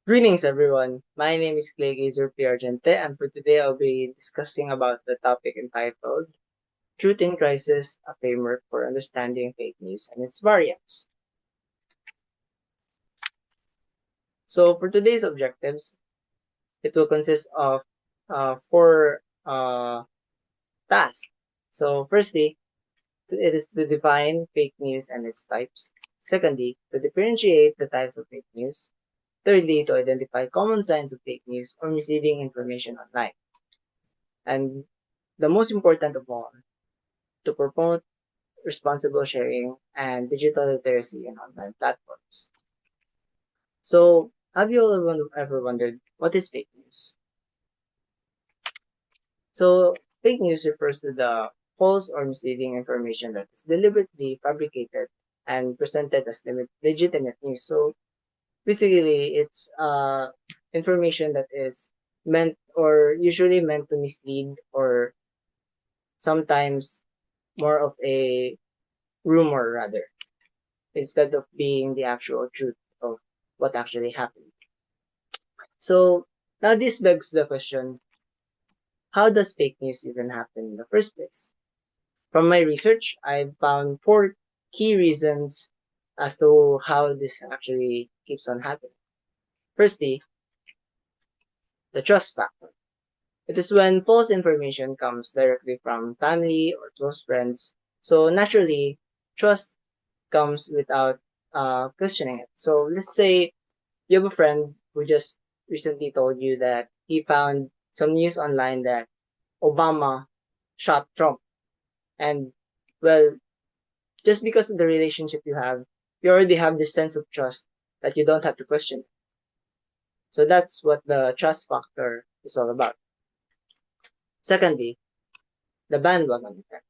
Greetings, everyone. My name is Clay Gazer P. Argente, and for today I'll be discussing about the topic entitled Truth in Crisis, a Framework for Understanding Fake News and Its Variants. So for today's objectives, it will consist of four tasks. So firstly, it is to define fake news and its types. Secondly, to differentiate the types of fake news. Thirdly, to identify common signs of fake news or misleading information online. And the most important of all, to promote responsible sharing and digital literacy in online platforms. So, have you all ever wondered what is fake news? So, fake news refers to the false or misleading information that is deliberately fabricated and presented as legitimate news. So, basically, it's information that is meant or usually meant to mislead or sometimes more of a rumor rather instead of being the actual truth of what actually happened. So now this begs the question, how does fake news even happen in the first place? From my research, I found four key reasons as to how this actually keeps on happening. Firstly, the trust factor. It is when false information comes directly from family or close friends. So naturally, trust comes without questioning it. So let's say you have a friend who just recently told you that he found some news online that Obama shot Trump. And, well, just because of the relationship you have, you already have this sense of trust that you don't have to question it. So that's what the trust factor is all about. Secondly, the bandwagon effect.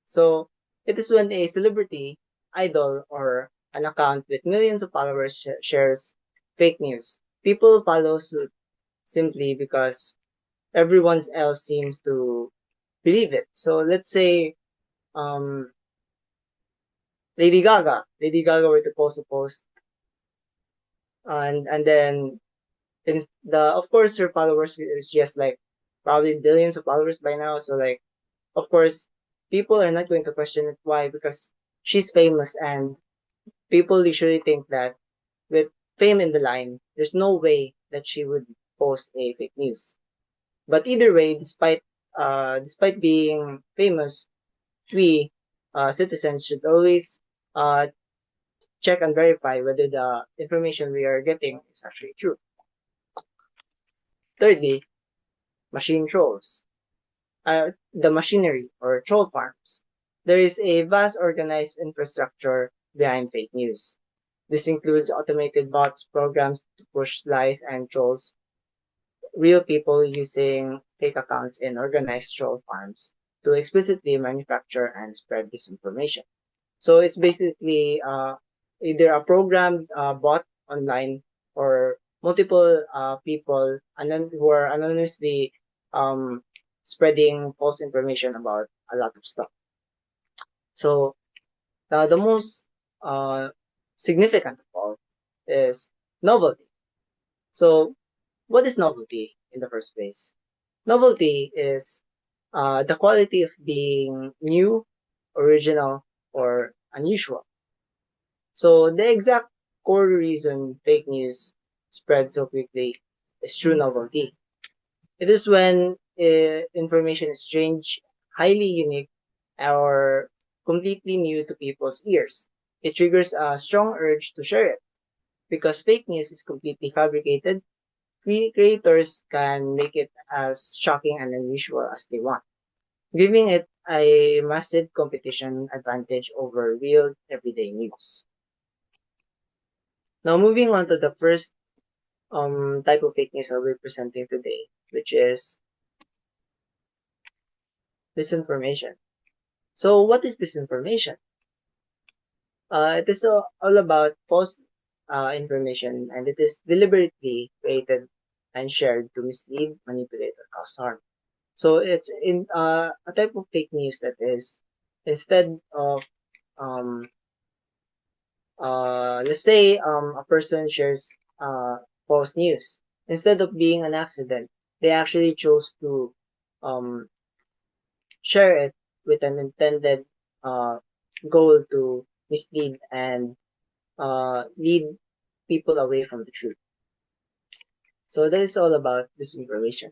So it is when a celebrity, idol, or an account with millions of followers shares fake news. People follow suit simply because everyone else seems to believe it. So let's say um, Lady Gaga were to post a post, and then of course her followers is just like probably billions of followers by now. So like of course people are not going to question it. Why? Because she's famous, and people usually think that with fame in the line, there's no way that she would post a fake news. But either way, despite being famous, we citizens should always uh, check and verify whether the information we are getting is actually true. Thirdly, machine trolls. The machinery or troll farms. There is a vast organized infrastructure behind fake news. This includes automated bots, programs to push lies and trolls, real people using fake accounts in organized troll farms to explicitly manufacture and spread disinformation. So it's basically either a programmed bot online or multiple people who are anonymously um, spreading false information about a lot of stuff. So the most uh, significant of all is novelty. So what is novelty in the first place? Novelty is the quality of being new, original, or unusual. So the exact core reason fake news spreads so quickly is true novelty. It is when information is strange, highly unique, or completely new to people's ears. It triggers a strong urge to share it. Because fake news is completely fabricated, creators can make it as shocking and unusual as they want, giving it a massive competition advantage over real everyday news. Now, moving on to the first type of fake news I'll be presenting today, which is disinformation. So, what is disinformation? It is all about false information, and it is deliberately created and shared to mislead, manipulate, or cause harm. So, it's in a type of fake news that is instead of um, let's say a person shares false news. Instead of being an accident, they actually chose to um, share it with an intended uh, goal to mislead and lead people away from the truth. So that is all about disinformation.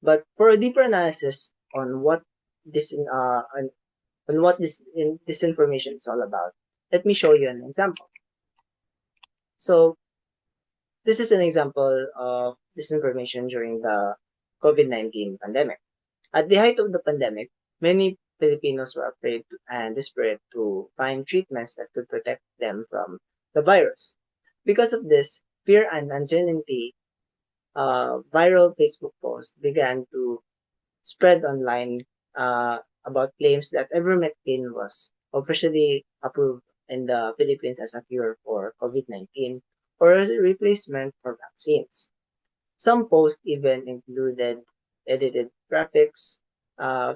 But for a deeper analysis on what this on what disinformation is all about, let me show you an example. So this is an example of disinformation during the COVID-19 pandemic. At the height of the pandemic, many Filipinos were afraid and desperate to find treatments that could protect them from the virus. Because of this fear and uncertainty, viral Facebook posts began to spread online about claims that ivermectin was officially approved in the Philippines as a cure for COVID-19 or as a replacement for vaccines. Some posts even included edited graphics,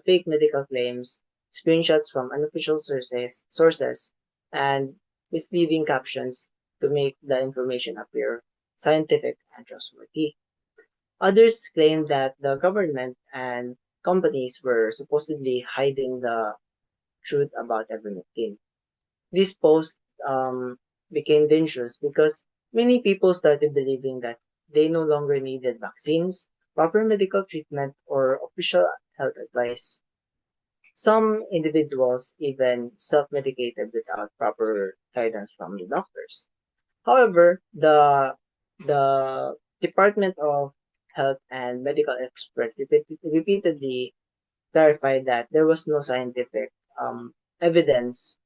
fake medical claims, screenshots from unofficial sources, and misleading captions to make the information appear scientific and trustworthy. Others claimed that the government and companies were supposedly hiding the truth about ivermectin. These posts became dangerous because many people started believing that they no longer needed vaccines, proper medical treatment, or official health advice. Some individuals even self-medicated without proper guidance from the doctors. However, the Department of Health and medical experts repeatedly clarified that there was no scientific evidence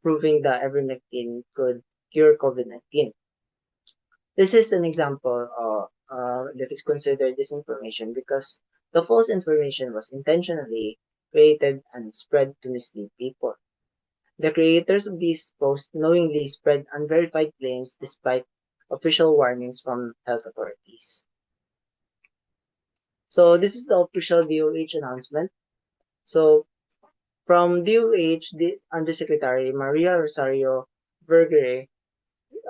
proving that ivermectin could cure COVID-19. This is an example that is considered disinformation because the false information was intentionally created and spread to mislead people. The creators of these posts knowingly spread unverified claims despite official warnings from health authorities. So this is the official DOH announcement. So from DOH, the Undersecretary Maria Rosario Vergere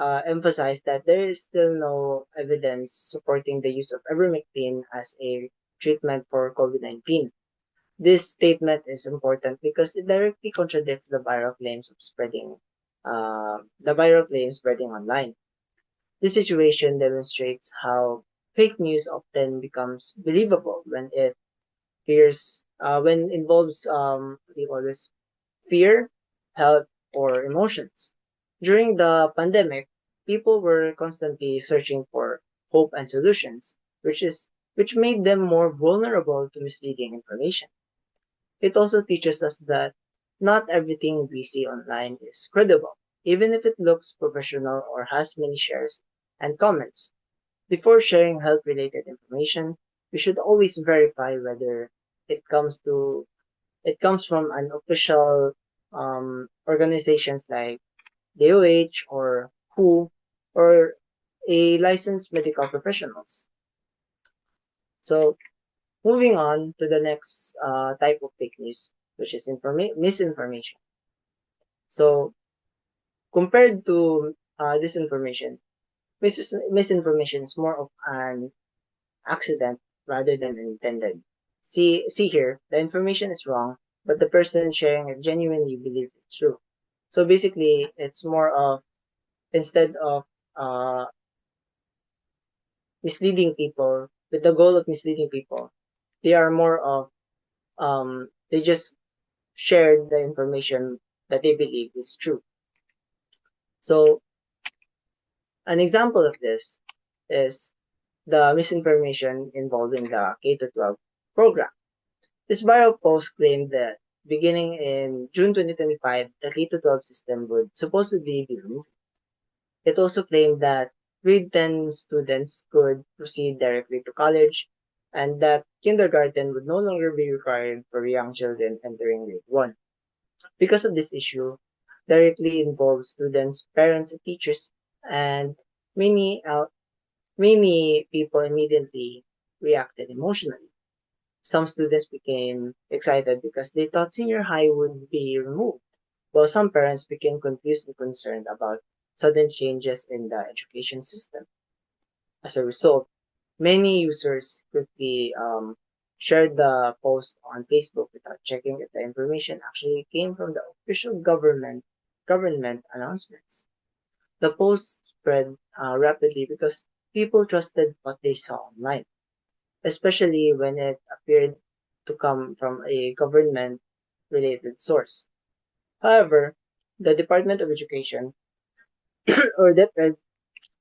emphasized that there is still no evidence supporting the use of ivermectin as a treatment for COVID-19. This statement is important because it directly contradicts the viral claims spreading online. This situation demonstrates how fake news often becomes believable when involves what do you call this fear, health, or emotions. During the pandemic, people were constantly searching for hope and solutions, which made them more vulnerable to misleading information. It also teaches us that not everything we see online is credible, even if it looks professional or has many shares and comments. Before sharing health-related information, we should always verify whether it comes to it comes from an official organizations like DOH or WHO or a licensed medical professionals. So moving on to the next type of fake news, which is misinformation. So compared to disinformation, misinformation is more of an accident rather than intended. See here, the information is wrong, but the person sharing it genuinely believes it's true. So basically, it's more of instead of uh, misleading people with the goal of misleading people, they are more of they just shared the information that they believe is true. So an example of this is the misinformation involving the K-12 program. This viral post claimed that beginning in June 2025, the K-12 system would supposedly be removed. It also claimed that grade 10 students could proceed directly to college and that kindergarten would no longer be required for young children entering grade 1. Because of this issue, directly involves students, parents, and teachers, and many, uh, many people immediately reacted emotionally. Some students became excited because they thought senior high would be removed, while some parents became confused and concerned about sudden changes in the education system. As a result, many users quickly shared the post on Facebook without checking if the information actually came from the official government announcements. The post spread rapidly because people trusted what they saw online, especially when it appeared to come from a government-related source. However, the Department of Education or DepEd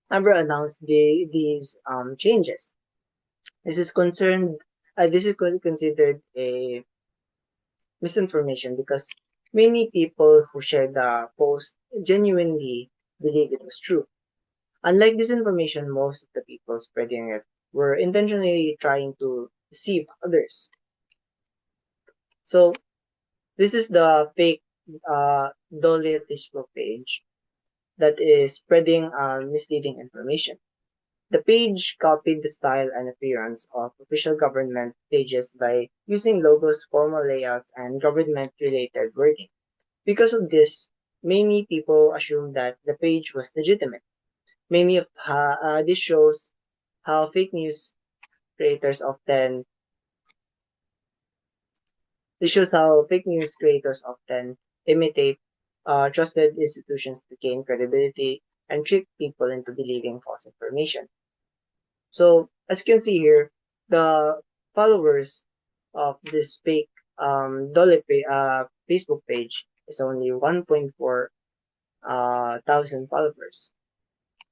never announced these changes. This is concerned. This is considered a misinformation because many people who shared the post genuinely believe it was true. Unlike disinformation, most of the people spreading it were intentionally trying to deceive others. So this is the fake Dolly Facebook page that is spreading misleading information. The page copied the style and appearance of official government pages by using logos, formal layouts, and government-related wording. Because of this, many people assumed that the page was legitimate. Many of this shows how fake news creators often this shows how fake news creators often imitate trusted institutions to gain credibility and trick people into believing false information. So, as you can see here, the followers of this fake Facebook page is only 1.4 thousand followers.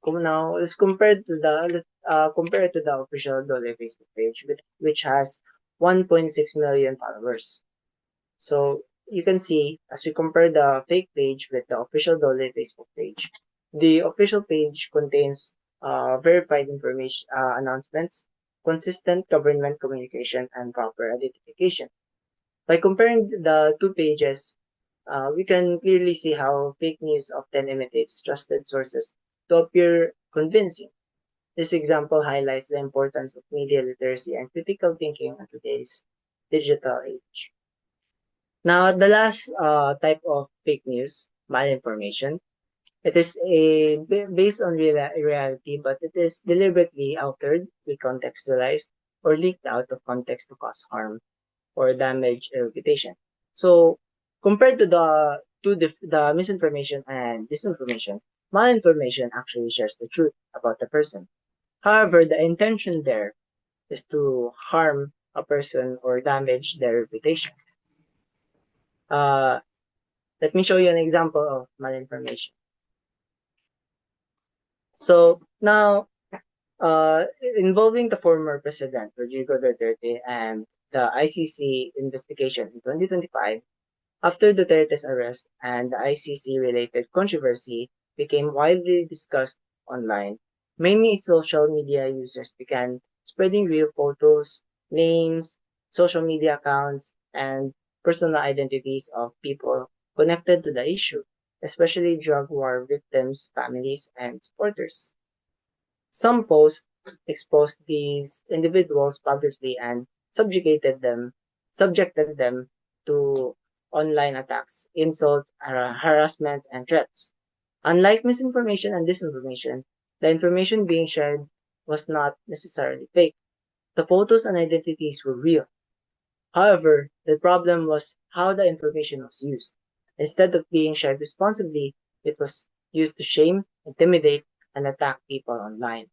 Now, let's compare it to the official Dole Facebook page, which has 1.6 million followers. So you can see as we compare the fake page with the official Dole Facebook page, the official page contains verified information, announcements, consistent government communication, and proper identification. By comparing the two pages, we can clearly see how fake news often imitates trusted sources to appear convincing. This example highlights the importance of media literacy and critical thinking in today's digital age. Now, the last type of fake news, malinformation, it is based on reality, but it is deliberately altered, recontextualized, or leaked out of context to cause harm or damage a reputation. So, compared to the misinformation and disinformation, malinformation actually shares the truth about the person. However, the intention there is to harm a person or damage their reputation. Uh, Let me show you an example of malinformation. So now, uh, involving the former president, Rodrigo Duterte, and the ICC investigation in 2025, after Duterte's arrest and the ICC-related controversy became widely discussed online, many social media users began spreading real photos, names, social media accounts, and personal identities of people connected to the issue, especially drug war victims, families, and supporters. Some posts exposed these individuals publicly and subjected them to online attacks, insults, harassments, and threats. Unlike misinformation and disinformation, the information being shared was not necessarily fake. The photos and identities were real. However, the problem was how the information was used. Instead of being shared responsibly, it was used to shame, intimidate, and attack people online.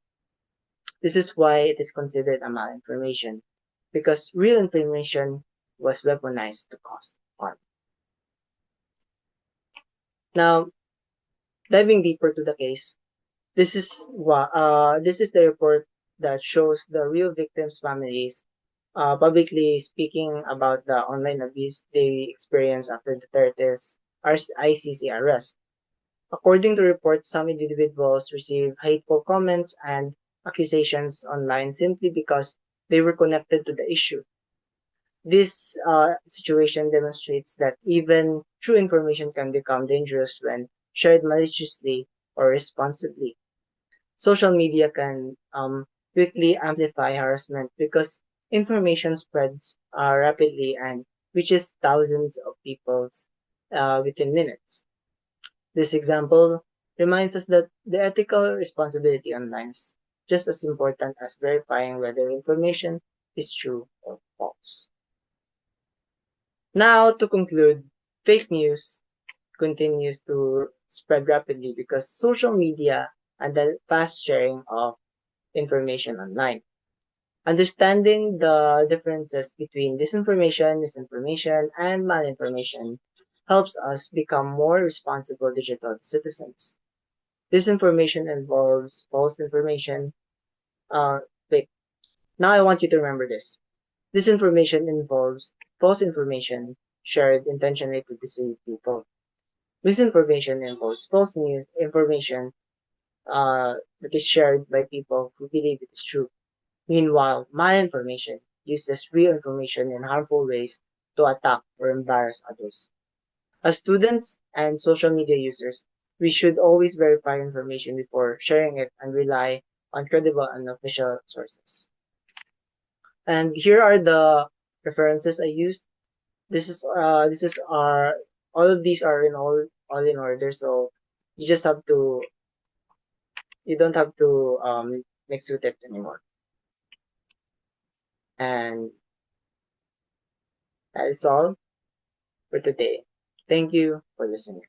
This is why it is considered a malinformation, because real information was weaponized to cause harm. Now, diving deeper to the case, this is the report that shows the real victims' families publicly speaking about the online abuse they experienced after Duterte's ICC arrest. According to reports, some individuals received hateful comments and accusations online simply because they were connected to the issue. This situation demonstrates that even true information can become dangerous when shared maliciously or responsibly. Social media can quickly amplify harassment because information spreads rapidly and reaches thousands of people within minutes. This example reminds us that the ethical responsibility online just as important as verifying whether information is true or false. Now, to conclude, fake news continues to spread rapidly because social media and the fast sharing of information online. Understanding the differences between disinformation, misinformation, and malinformation helps us become more responsible digital citizens. Disinformation involves false information. Uh, wait, now I want you to remember this. Disinformation involves false information shared intentionally to deceive people. Misinformation involves false news information that is shared by people who believe it is true. Meanwhile, malinformation uses real information in harmful ways to attack or embarrass others. As students and social media users, we should always verify information before sharing it and rely on credible and official sources. And here are the references I used. This is our all of these are in all in order, so you just have to you don't have to mix with it anymore. And that is all for today. Thank you for listening.